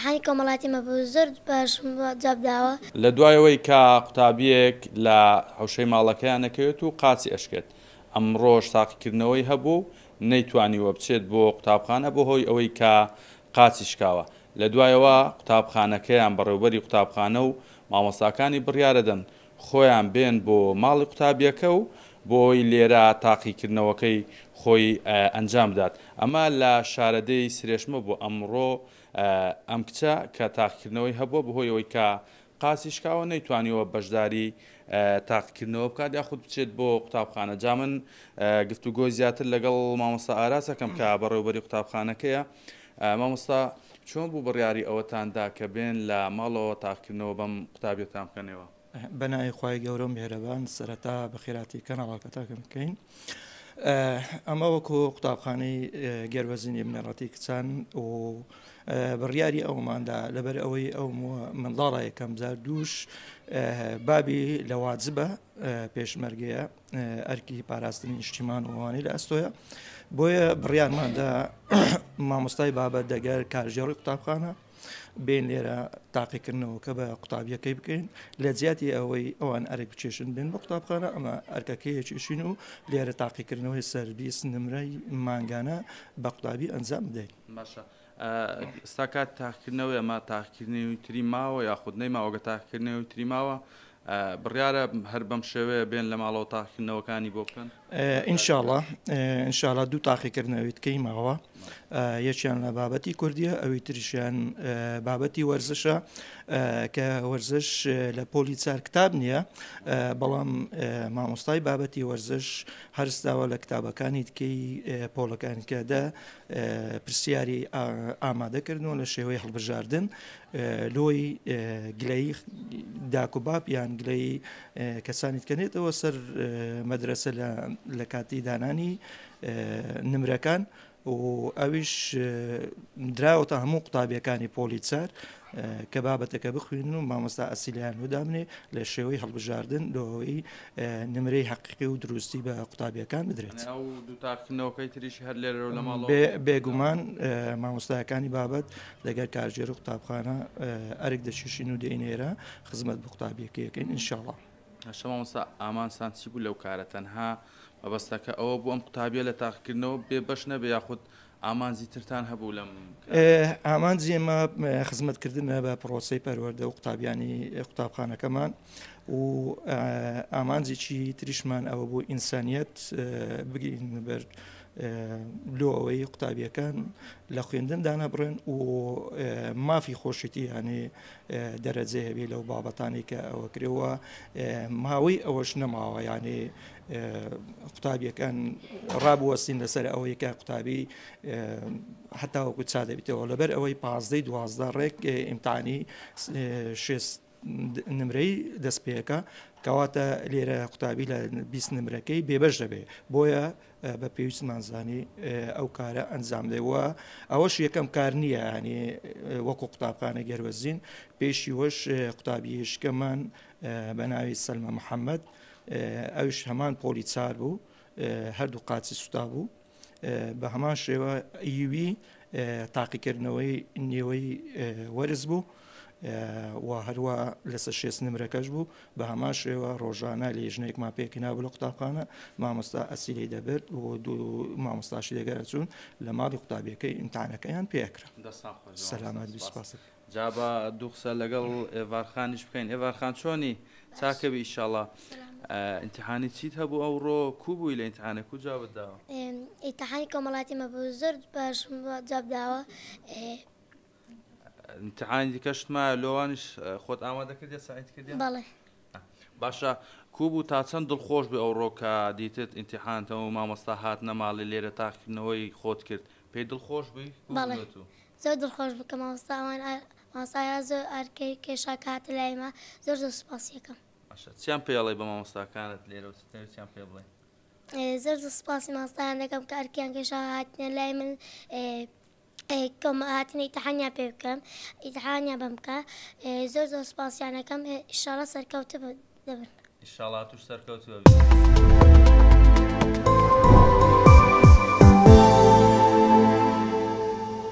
امتحانی کۆمەڵایەتیمە بوو زۆر باش جواب داوە. لە دوایەوەی کە قوتابیەک لە حوشەی ماڵەکەیان نەکەوێت و قاچی ئەشکێت ئەمڕۆژ تاقیکردنەوەی هەبوو نەیتوانیوە بچێت بۆ قوتابخانە بۆ هۆی ئەوەی کە قاچی شکاوە. لە دوایەوە قوتابخانەکەیان بەڕێوەبەری قوتابخانە و مامۆستاکانی بڕیارەدەن خۆیان بێن بۆ ماڵی قوتابیەکە و بۆی لێرە تاقیکردنەوەکەی خۆی ئەنجام بدات. ئەمە لە شارەدەی سرێشمە بۆ ئەمڕۆ ئەم کچە کە تاقیکردنەوەی هەبووە بەهۆی ئەوەی کە قاچی شکاوە نەیتوانیوە بەشداری تاقیکردنەوە بکات یاخود بچێت بۆ قوتابخانە. جا من گفتوگۆی زیاتر لەگەڵ مامۆستا ئاراسەکەم کە بەڕێوەبەری قوتابخانەکەیە. مامۆستا چۆن بوو بڕیاری ئەوەتاندا کە بێن لە ماڵەوە تاقیکردنەوە بەم قوتابیەتان بکەنەوە؟ بەناوی خوای گەورە و میهرەبان سەرەتا بەخێراتی کەناڵاکەتاکەم بکەین. ئەمە وەکو قوتابخانەی گێروەزینی بنەڕەتی کچان و بڕیاری ئەوماندا لەبەر ئەوەی ئەو منداڵە یەکەم جار دووش بابی لە واجبە پێشمەرگەیە ئەرکی پاراستنی نیشتیمان ووانەی لە ئەستۆیە بۆیە بڕیارماندا مامۆستای بابەت دەگەر کارژێڕی قوتابخانە بین لێرە تاقیکردنەوە کە بە قوتابیەکەی بکەین لە جیاتی ئەوەی ئەوان ئەرێک بچێشن بێن بە قوتابخانە ئەمە ئەرکەکەیەکیشین و لێرە تاقیکردنەوەی سەربیست نمرەی مانگانە بە قوتابی ئەنجام بدەین. باشە ئستا کات تاقیکردنەوەی ئەمە تاقیکردنەوەی تری ماوە یاخود نەیماوەگە تاقیکردنەوەی تری ماوە بڕیارە هەر بەم شێوەیە بێن لە ماڵەوە تاقیکردنەوەکانی بۆ بکەن. ئینشاڵڵا دوو تاقیکردنەوەی تکەی ماوە یەکیان لە بابەتی کوردیە ئەوەی تریشیان بابەتی وەرزشە کە وەرزش لە پۆلی چار کتاب نییە بەڵام مامۆستای بابەتی وەرزش هەرستاوە لە کتابەکانی تکەی پۆلەکانی کەدا پرسیاری ئامادەکردنەوە لە شێوەی هەڵبژاردن لۆی گلەی داکوباپ یان گلەی کەسانی تکەنێتەوە سەر مەدرسە لە کاتی دانانی نمرەکان و ئەویش دراوەتە هەموو قوتابیەکانی پۆلی چار کە بابەتەکە بخوێن و مامۆستا ئەسیلیان ودامنێ لە شێوەی هەڵبژاردن لەوەی نمرەی حەقیقی و دروستی بە قوتابیەکان بدرێت. دووتاقیکردنەوەکەی تریشی هەر لێرە لە ماڵ بێگومان مامۆستایەکانی بابەت لەگەر کارژێر و قوتابخانە ئەرێک دەچێشین و دێنێرە خزمەت بە قوتابیەکەیەکەین ئینشاڵڵا. مامۆستا ئامانسان چی بوو لەو کارە تەنها مەبەستەکە ئەوە بوو ئەم قوتابیە لە تاقیکردنەوە بێ بەش نەبێ یاخود ئامانزی ترتان هەبوو لەم ئامانجی ئێمە خزمەتکردنە بە پرۆسەی پەروەردە و قوتابیانی قوتابخانەکەمان و ئامانجێکی تریشمان ئەوە بوو ئینسانیەت بگرین بەر لۆ ئەوەی قوتابیەکان لە خوێندندا نەبڕێن و مافی خۆشیتی هەنێ دەرەجێ هەبێ لەو بابەتانی کە ئەوە کرێەوە ماوەی ئەوەش نەماوە یانێ قوتابیەکان ڕابوەستین لەسەر ئەوەی کە قوتابی هەتا وەکو چا دەبێتەوە لەبەر ئەوەی 15 ڕێک ئیمتحانی نمرەی دەست پێەکە کەواتە لێرە قوتابی لە 20 نمرەکەی بێبەش دەبێ بۆیە بە پێویستمانزانی ئەو کارە ئەنجام دەوە ئەوەش یەکەم کار نییە ینی وەکو قوتابخانە گێروەزین پێشی وەش قوتابیشکەمان بە ناوی سەلمە محەممەد ئەوش هەمان پۆلی چار بوو هەردوو قاچی سوتا بوو بە هەمان شێوە ئیوی تاقیکردنەوەی نێوەی وەرز بوو و هەروە لەسەر 6 نمرەکەش بوو بە هەمان شێوە ڕۆژانە لێژنەیەکمان پێکی نابوو لە قوتابخانە مامۆستا ئەسیلی دەبێت و دوو مامۆستاشی دەگەرە چوون لە ماڵی قوتابیەکەی ئیمتحانەکەیان پێکرا. سەلامەت بیسپاس. جا بە دوو قسە لەگەڵ ئێڤارخانیش بکەین. ئێڤارخان چۆنی چاکەبی ئیشاڵڵا ئیمتحانی چیت هەبوو ئەوڕۆ کو بووی لە ئیمتحانێک و جواب داوە؟ ئیمتحانی کۆمەڵایەتیمە بوو زۆر باش جواب داوە. ئیمتحانی دیکەشتمە لۆوانیش خۆت ئامادە کردی سعید کردی؟ بەڵێ. باشە کو بوو تا چەند دڵخۆش بێ ئەوڕۆ کە دیتت ئیمتحانتەوە و مامۆستا هاتنە ماڵی لێرە تاقیکردنەوەی خۆت کرد پێی دڵخۆش بووی؟ بەڵێ زۆر دڵخۆش بوو کە مامۆستاوان مامۆستایە زۆر ئەرکەی کێشا کاتە لایمە زۆر سوپاسیەکەم. چیان پێڵێ بە مامۆستاکانت لێرە چیان پێ بڵێ؟ زۆر سوپاسی مامۆستایان دەکەم کە ئەرکیان کێشا هاتنە لای من کەم هاتنی ئیمتحانیان پێ بکەم ئیمتحانیان بەم بکە زۆر سوپاسیانەکەم ئینشاڵڵا سەرکەوتە دەبن. ئینشاڵڵا توش سەرکەوتووە بێت.